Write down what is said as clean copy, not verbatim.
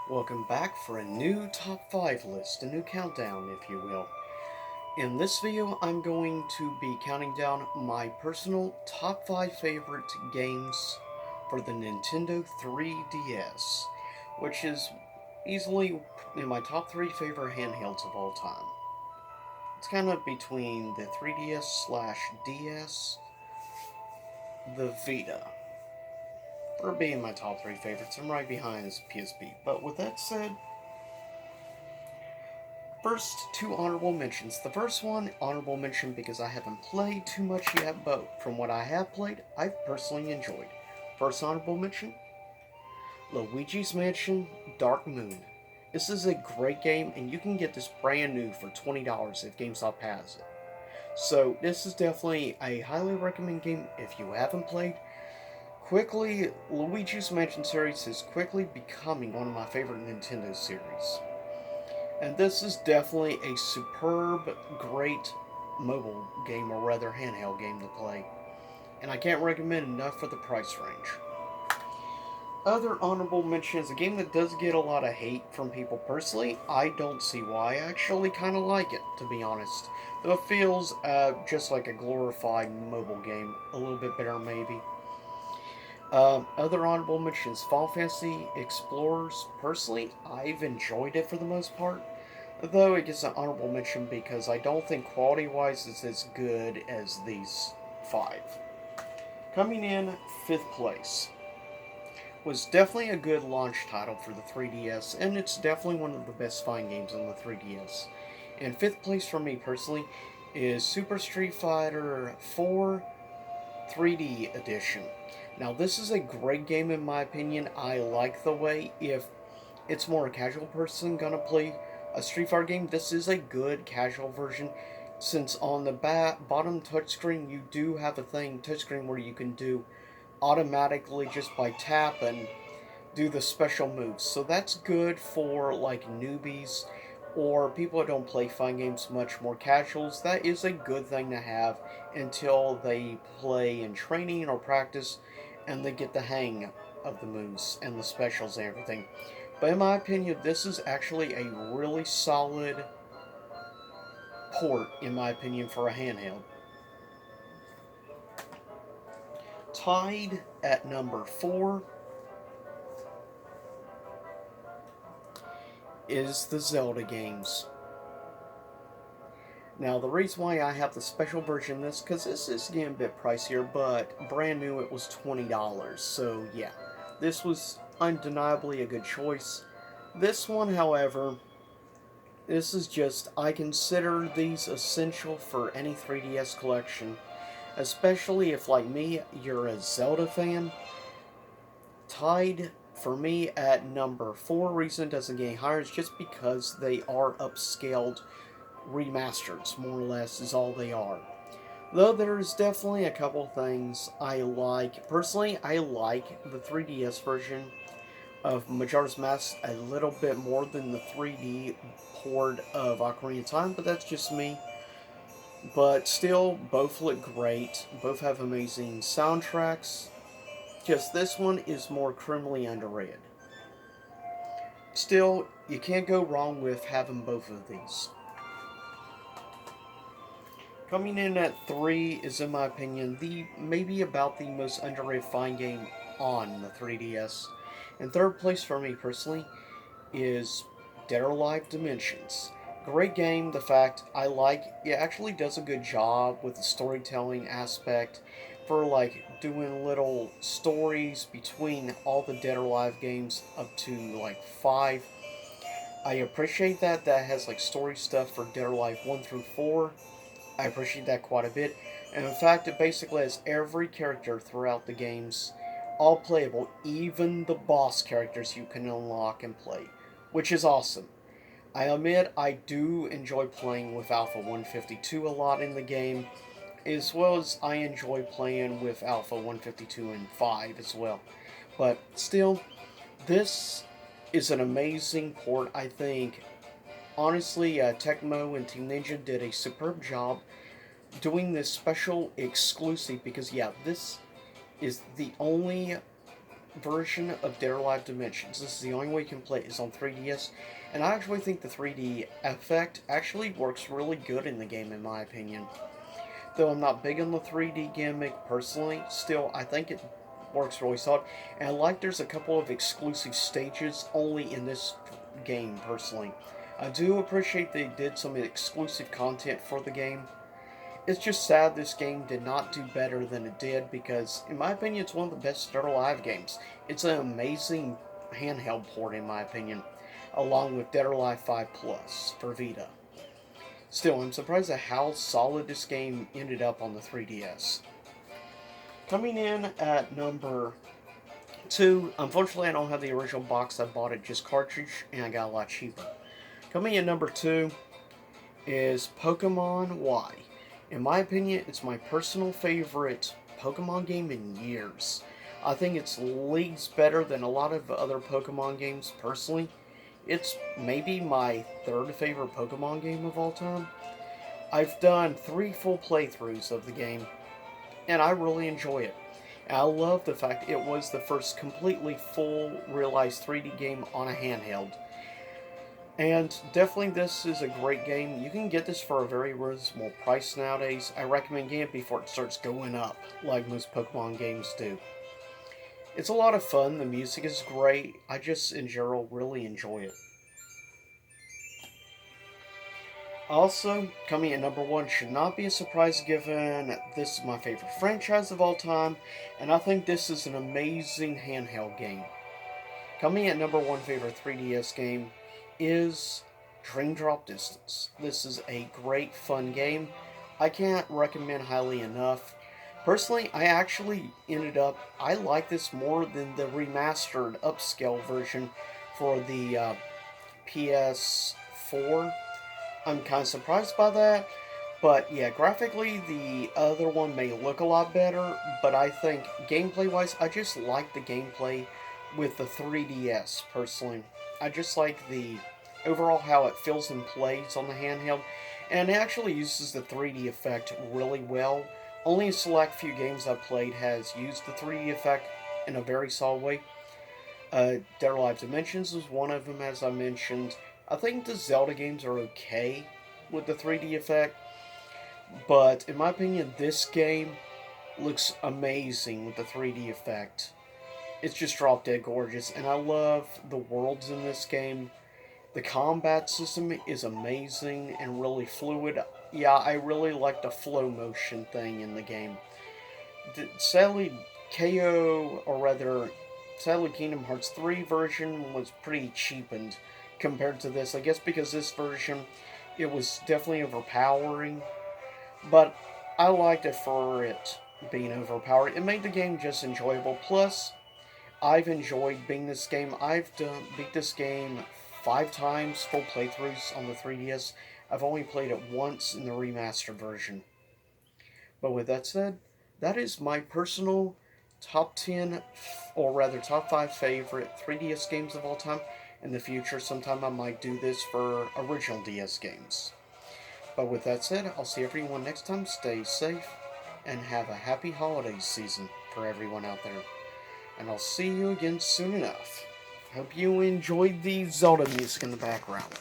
Welcome back for a new top 5 list, a new countdown, if you will. In this video, I'm going to be counting down my personal top 5 favorite games for the Nintendo 3DS, which is easily in my top 3 favorite handhelds of all time. It's kind of between the 3DS slash DS, the Vita, for being my top 3 favorites. I'm right behind is PSP. But with that said, first, two honorable mentions. The first one, honorable mention because I haven't played too much yet, but from what I have played, I've personally enjoyed. First honorable mention, Luigi's Mansion Dark Moon. This is a great game, and you can get this brand new for $20 if GameStop has it. So this is definitely a highly recommend game if you haven't played. Quickly, Luigi's Mansion series is quickly becoming one of my favorite Nintendo series. And this is definitely a superb, great mobile game, or rather handheld game to play. And I can't recommend enough for the price range. Other honorable mentions, a game that does get a lot of hate from people personally. I don't see why. I actually kind of like it, to be honest. Though it feels just like a glorified mobile game. A little bit better, maybe. Other honorable mentions, Final Fantasy Explorers. Personally, I've enjoyed it for the most part. Though it gets an honorable mention because I don't think quality-wise it's as good as these five. Coming in fifth place was definitely a good launch title for the 3DS, and it's definitely one of the best fighting games on the 3DS. And fifth place for me personally is Super Street Fighter 4 3D Edition. Now, this is a great game in my opinion. I like the way if it's more a casual person gonna play a Street Fighter game, this is a good casual version. Since on the bottom touchscreen you do have a touchscreen where you can do automatically just by tap and do the special moves. So that's good for like newbies or people who don't play fighting games much, more casuals. That is a good thing to have until they play in training or practice and they get the hang of the moves and the specials and everything. But in my opinion, this is actually a really solid port, in my opinion, for a handheld. Tied at number 4 is the Zelda games. Now, the reason why I have the special version of this, because this is getting a bit pricier, but brand new it was $20. So, yeah, this was undeniably a good choice. This one, however, this is just, I consider these essential for any 3DS collection, especially if, like me, you're a Zelda fan. Tied for me at number 4, reason it doesn't get higher is just because they are upscaled remasters, more or less, is all they are. Though there's definitely a couple things I like. Personally, I like the 3DS version of Majora's Mask a little bit more than the 3D port of Ocarina of Time, but that's just me. But still, both look great. Both have amazing soundtracks. Just this one is more criminally underrated. Still, you can't go wrong with having both of these. Coming in at 3 is, in my opinion, the maybe about the most underrated fighting game on the 3DS. In third place for me personally is Dead or Alive Dimensions. Great game. The fact I like it actually does a good job with the storytelling aspect for like doing little stories between all the Dead or Alive games up to like 5. I appreciate that. That has like story stuff for Dead or Alive 1 through 4. I appreciate that quite a bit. And in fact, it basically has every character throughout the games all playable, even the boss characters you can unlock and play, which is awesome. I admit I do enjoy playing with Alpha 152 a lot in the game, as well as I enjoy playing with Alpha 152 and 5 as well. But still, this is an amazing port, I think. Honestly, Tecmo and Team Ninja did a superb job doing this special exclusive because, yeah, this is the only version of Dead or Alive Dimensions. This is the only way you can play it, is on 3DS, and I actually think the 3D effect actually works really good in the game, in my opinion. Though I'm not big on the 3D gimmick personally, still I think it works really solid. And I like there's a couple of exclusive stages only in this game personally. I do appreciate they did some exclusive content for the game. It's just sad this game did not do better than it did because, in my opinion, it's one of the best Dead or Alive games. It's an amazing handheld port, in my opinion, along with Dead or Alive 5 Plus for Vita. Still, I'm surprised at how solid this game ended up on the 3DS. Coming in at number 2, unfortunately I don't have the original box, I bought it just cartridge, and I got a lot cheaper. Coming in number 2 is Pokemon Y. In my opinion, it's my personal favorite Pokemon game in years. I think it's leagues better than a lot of other Pokemon games, personally. It's maybe my third favorite Pokemon game of all time. I've done 3 full playthroughs of the game, and I really enjoy it. And I love the fact it was the first completely full realized 3D game on a handheld. And definitely this is a great game. You can get this for a very reasonable price nowadays. I recommend getting it before it starts going up, like most Pokemon games do. It's a lot of fun, the music is great, I just in general really enjoy it. Also, coming at number 1 should not be a surprise given this is my favorite franchise of all time, and I think this is an amazing handheld game. Coming at number 1 favorite 3DS game is Dream Drop Distance. This is a great fun game. I can't recommend highly enough. Personally, I like this more than the remastered upscale version for the PS4. I'm kind of surprised by that, but yeah, graphically the other one may look a lot better, but I think gameplay-wise, I just like the gameplay with the 3DS, personally. I just like the overall how it feels and plays on the handheld, and it actually uses the 3D effect really well. Only a select few games I've played has used the 3D effect in a very solid way. Dead or Alive Dimensions is one of them, as I mentioned. I think the Zelda games are okay with the 3D effect, but in my opinion, this game looks amazing with the 3D effect. It's just drop dead gorgeous, and I love the worlds in this game. The combat system is amazing and really fluid. Yeah, I really like the flow motion thing in the game. Sadly, sadly Kingdom Hearts 3 version was pretty cheapened compared to this. I guess because this version, it was definitely overpowering, but I liked it for it being overpowered. It made the game just enjoyable. Plus, I've enjoyed beating this game. Beat this game 5 times, full playthroughs on the 3DS. I've only played it once in the remastered version. But with that said, that is my personal top 10, or rather top 5 favorite 3DS games of all time. In the future, sometime I might do this for original DS games. But with that said, I'll see everyone next time. Stay safe, and have a happy holiday season for everyone out there. And I'll see you again soon enough. Hope you enjoyed the Zelda music in the background.